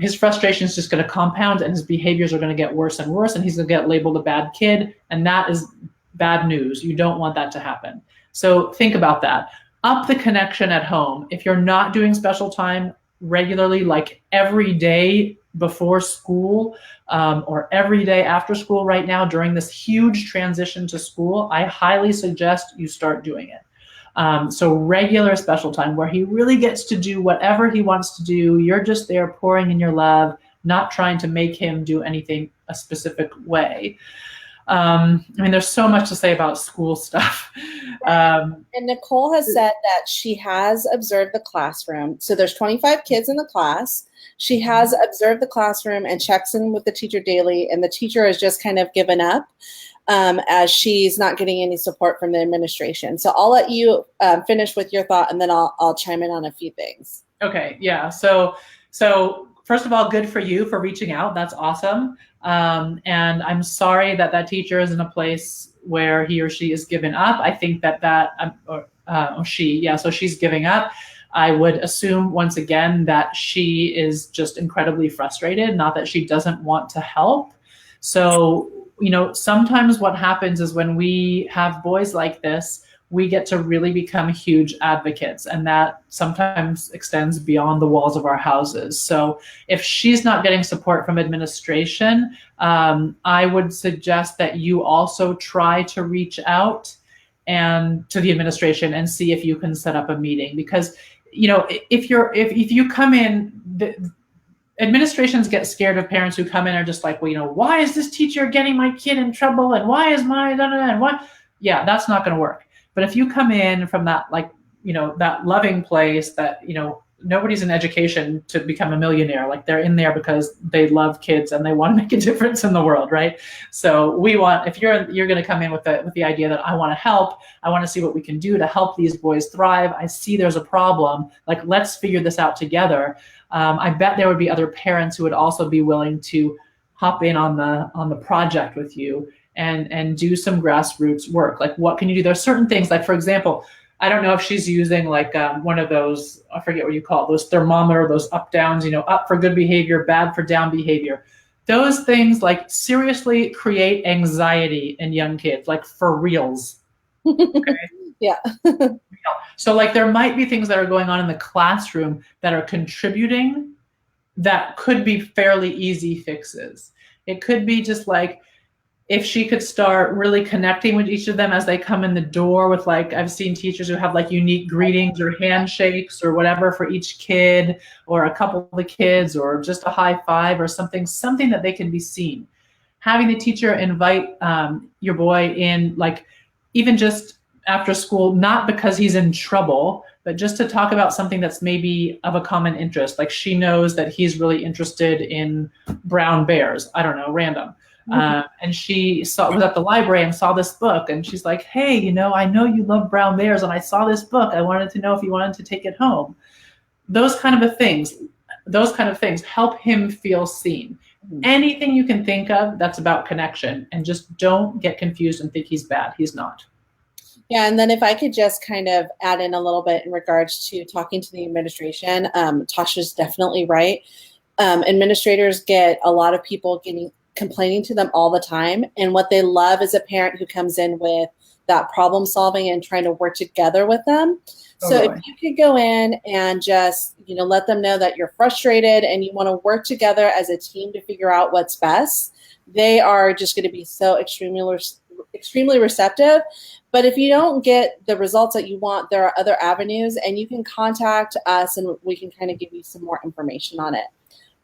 his frustration is just going to compound, and his behaviors are going to get worse and worse, and he's going to get labeled a bad kid, and that is bad news. You don't want that to happen. So think about that. Up the connection at home. If you're not doing special time regularly, like every day before school, or every day after school right now during this huge transition to school, I highly suggest you start doing it. So regular special time where he really gets to do whatever he wants to do. You're just there pouring in your love, not trying to make him do anything a specific way. There's so much to say about school stuff. And Nicole has said that she has observed the classroom. So there's 25 kids in the class. She has observed the classroom and checks in with the teacher daily, and the teacher has just kind of given up as she's not getting any support from the administration. So I'll let you finish with your thought, and then I'll chime in on a few things. Okay, yeah. So first of all, good for you for reaching out. That's awesome. And I'm sorry that teacher is in a place where he or she is given up. I think so she's giving up. I would assume once again that she is just incredibly frustrated, not that she doesn't want to help. So, sometimes what happens is when we have boys like this, we get to really become huge advocates, and that sometimes extends beyond the walls of our houses. So if she's not getting support from administration, I would suggest that you also try to reach out and to the administration and see if you can set up a meeting, because if you come in, the administrations get scared of parents who come in and are just like, well, why is this teacher getting my kid in trouble, and why is my and what? Yeah, that's not going to work. But if you come in from that, that loving place that, nobody's in education to become a millionaire. Like, they're in there because they love kids and they want to make a difference in the world, right? So if you're going to come in with the idea that I want to help, I want to see what we can do to help these boys thrive. I see there's a problem. Like, let's figure this out together. I bet there would be other parents who would also be willing to hop in on the project with you and do some grassroots work. Like, what can you do? There's certain things, like, for example, I don't know if she's using one of those, I forget what you call it, those thermometer, those up downs, up for good behavior, bad for down behavior. Those things seriously create anxiety in young kids, for reals. Okay? Yeah. So there might be things that are going on in the classroom that are contributing that could be fairly easy fixes. It could be just if she could start really connecting with each of them as they come in the door with I've seen teachers who have unique greetings or handshakes or whatever for each kid, or a couple of the kids, or just a high five or something that they can be seen. having the teacher invite your boy in, like even just after school, not because he's in trouble, but just to talk about something that's maybe of a common interest. Like she knows that he's really interested in brown bears. I don't know, random. And she was at the library and saw this book, and she's like, hey, you know, I know you love brown bears, and I saw this book. I wanted to know if you wanted to take it home. Those kind of things help him feel seen. Anything you can think of that's about connection, and just don't get confused and think he's bad. He's not. Yeah, and then if I could just kind of add in a little bit in regards to talking to the administration, Tosha's definitely right. Administrators get a lot of people complaining to them all the time, and what they love is a parent who comes in with that problem solving and trying to work together with them. So if you could go in and just, you know, let them know that you're frustrated and you want to work together as a team to figure out what's best, they are just going to be so extremely receptive. But if you don't get the results that you want, there are other avenues, and you can contact us and we can kind of give you some more information on it.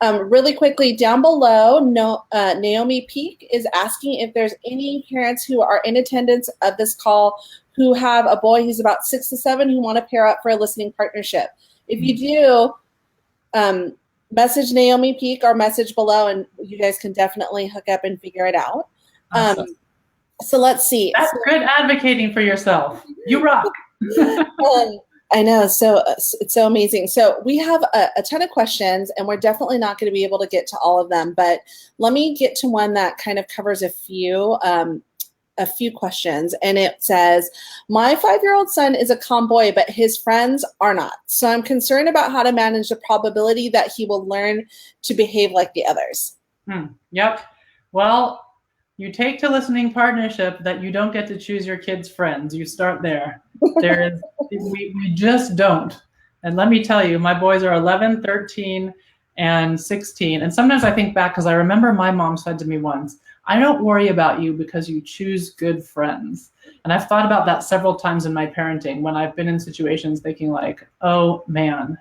Really quickly, down below, Naomi Peak is asking if there's any parents who are in attendance of this call who have a boy who's about 6 to 7 who want to pair up for a listening partnership. If you do, message Naomi Peak or message below, and you guys can definitely hook up and figure it out. Awesome. So let's see. That's good advocating for yourself. You rock. I know. So it's so amazing. So we have a ton of questions, and we're definitely not going to be able to get to all of them, but let me get to one that kind of covers a few questions. And it says, my 5-year-old son is a calm boy, but his friends are not. So I'm concerned about how to manage the probability that he will learn to behave like the others. Yep. Well, you take to listening partnership that you don't get to choose your kids' friends. You start there. We just don't. And let me tell you, my boys are 11, 13, and 16. And sometimes I think back because I remember my mom said to me once, I don't worry about you because you choose good friends. And I've thought about that several times in my parenting when I've been in situations thinking like, oh man,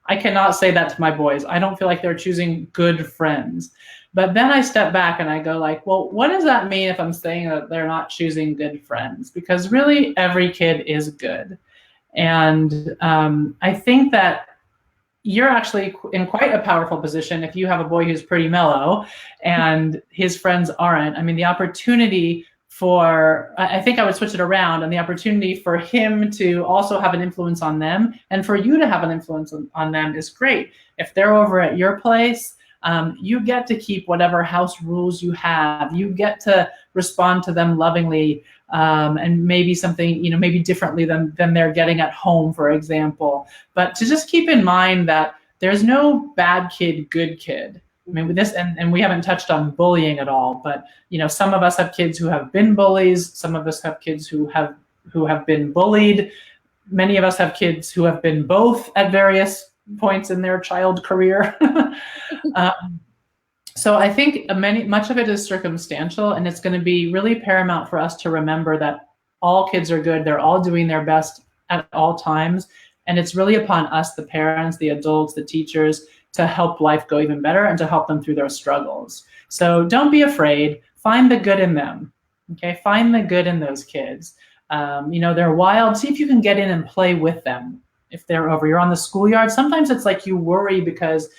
I cannot say that to my boys. I don't feel like they're choosing good friends. But then I step back and I go like, well, what does that mean if I'm saying that they're not choosing good friends? Because really every kid is good. And I think that you're actually in quite a powerful position if you have a boy who's pretty mellow and his friends aren't. I mean, the opportunity for, I think I would switch it around, and the opportunity for him to also have an influence on them and for you to have an influence on them is great. If they're over at your place, you get to keep whatever house rules you have. You get to respond to them lovingly, and maybe something, maybe differently than they're getting at home, for example. But to just keep in mind that there's no bad kid, good kid. I mean, with this, and we haven't touched on bullying at all, but some of us have kids who have been bullies. Some of us have kids who have been bullied. Many of us have kids who have been both at various points in their child career. So I think much of it is circumstantial, and it's going to be really paramount for us to remember that all kids are good. They're all doing their best at all times. And it's really upon us, the parents, the adults, the teachers, to help life go even better and to help them through their struggles. So don't be afraid. Find the good in them. Okay, find the good in those kids. They're wild. See if you can get in and play with them. If they're over, you're on the schoolyard. Sometimes it's like you worry because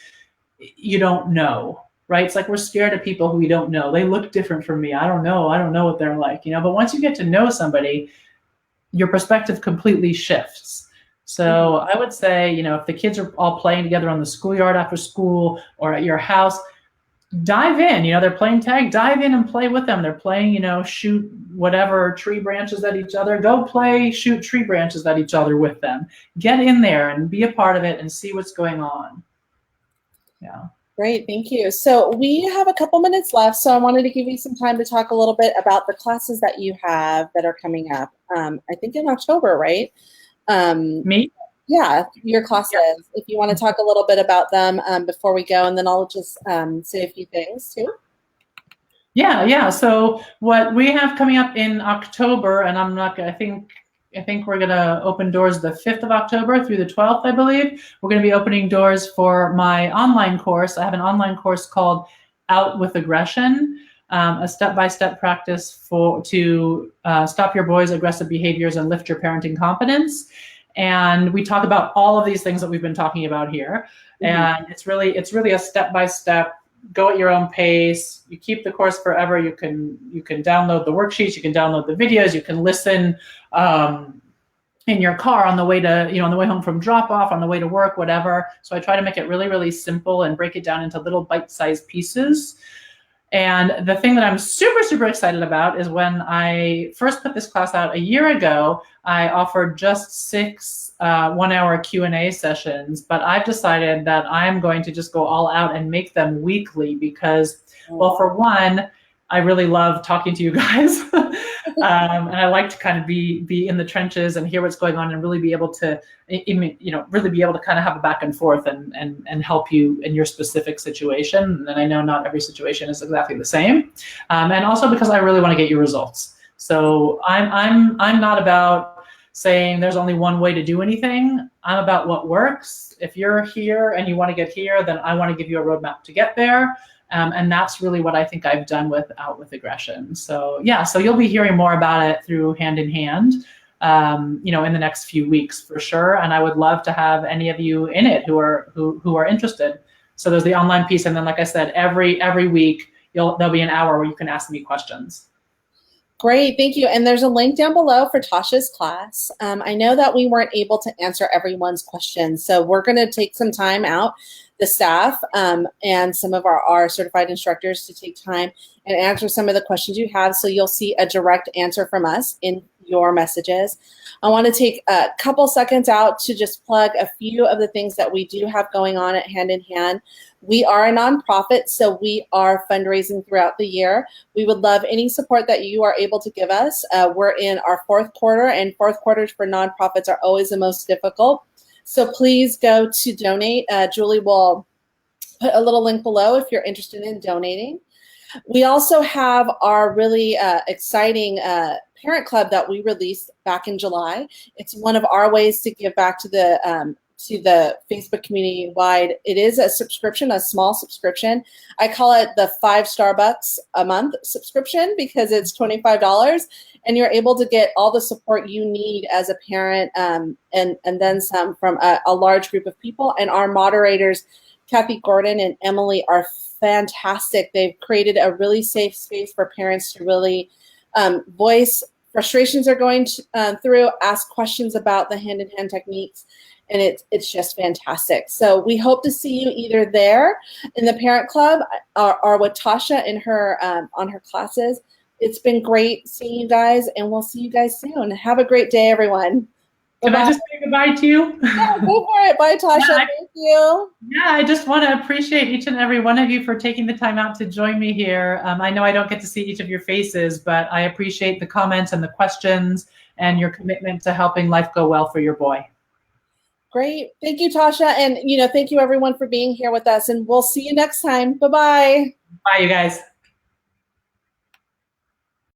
you don't know, right? It's like we're scared of people who we don't know. They look different from me. I don't know what they're like, But once you get to know somebody, your perspective completely shifts. So I would say, if the kids are all playing together on the schoolyard after school or at your house, dive in. They're playing tag, dive in and play with them. They're playing, shoot whatever tree branches at each other. Go play, shoot tree branches at each other with them. Get in there and be a part of it and see what's going on. Yeah. Great, thank you. So we have a couple minutes left, so I wanted to give you some time to talk a little bit about the classes that you have that are coming up. I think in October, right? Me? Yeah, your classes. Yeah. If you want to talk a little bit about them before we go, and then I'll just say a few things too. Yeah. So what we have coming up in October, and I think we're going to open doors the 5th of October through the 12th, I believe. We're going to be opening doors for my online course. I have an online course called Out with Aggression. a step-by-step practice to stop your boys' aggressive behaviors and lift your parenting confidence. And we talk about all of these things that we've been talking about here. And it's really a step-by-step, go at your own pace. You keep the course forever. You can download the worksheets, you can download the videos, you can listen in your car on the way to, on the way home from drop off, on the way to work, whatever. So I try to make it really, really simple and break it down into little bite-sized pieces. And the thing that I'm super, super excited about is when I first put this class out a year ago, I offered just 6 one-hour Q&A sessions, but I've decided that I'm going to just go all out and make them weekly because, well, for one, I really love talking to you guys. And I like to kind of be in the trenches and hear what's going on and really be able to, really be able to kind of have a back and forth and help you in your specific situation. And I know not every situation is exactly the same. And also because I really want to get you results. So I'm not about saying there's only one way to do anything. I'm about what works. If you're here and you want to get here, then I want to give you a roadmap to get there. And that's really what I think I've done with Out with Aggression. So yeah, so you'll be hearing more about it through Hand in Hand, in the next few weeks for sure. And I would love to have any of you in it who are interested. So there's the online piece, and then like I said, every week there'll be an hour where you can ask me questions. Great, thank you. And there's a link down below for Tosha's class. I know that we weren't able to answer everyone's questions, so we're going to take some time out, the staff and some of our certified instructors, to take time and answer some of the questions you have, so you'll see a direct answer from us in your messages. I want to take a couple seconds out to just plug a few of the things that we do have going on at Hand in Hand. We are a nonprofit, so we are fundraising throughout the year. We would love any support that you are able to give us. We're in our 4th quarter, and 4th quarters for nonprofits are always the most difficult. So please go to donate. Julie will put a little link below if you're interested in donating. We also have our really exciting parent club that we released back in July. It's one of our ways to give back to the Facebook community wide. It is a subscription, a small subscription. I call it the 5 Starbucks a month subscription because it's $25, and you're able to get all the support you need as a parent, and then some from a large group of people. And our moderators, Kathy Gordon and Emily, are fantastic. They've created a really safe space for parents to really voice frustrations they're going through, ask questions about the hand-in-hand techniques, and it's just fantastic. So we hope to see you either there in the parent club or with Tosha in her on her classes. It's been great seeing you guys, and we'll see you guys soon. Have a great day, everyone. Can I just say goodbye to you? Yeah, go for it. Bye, Tosha. Yeah, Thank you. Yeah, I just want to appreciate each and every one of you for taking the time out to join me here. I know I don't get to see each of your faces, but I appreciate the comments and the questions and your commitment to helping life go well for your boy. Great. Thank you, Tosha. And, thank you, everyone, for being here with us. And we'll see you next time. Bye-bye. Bye, you guys.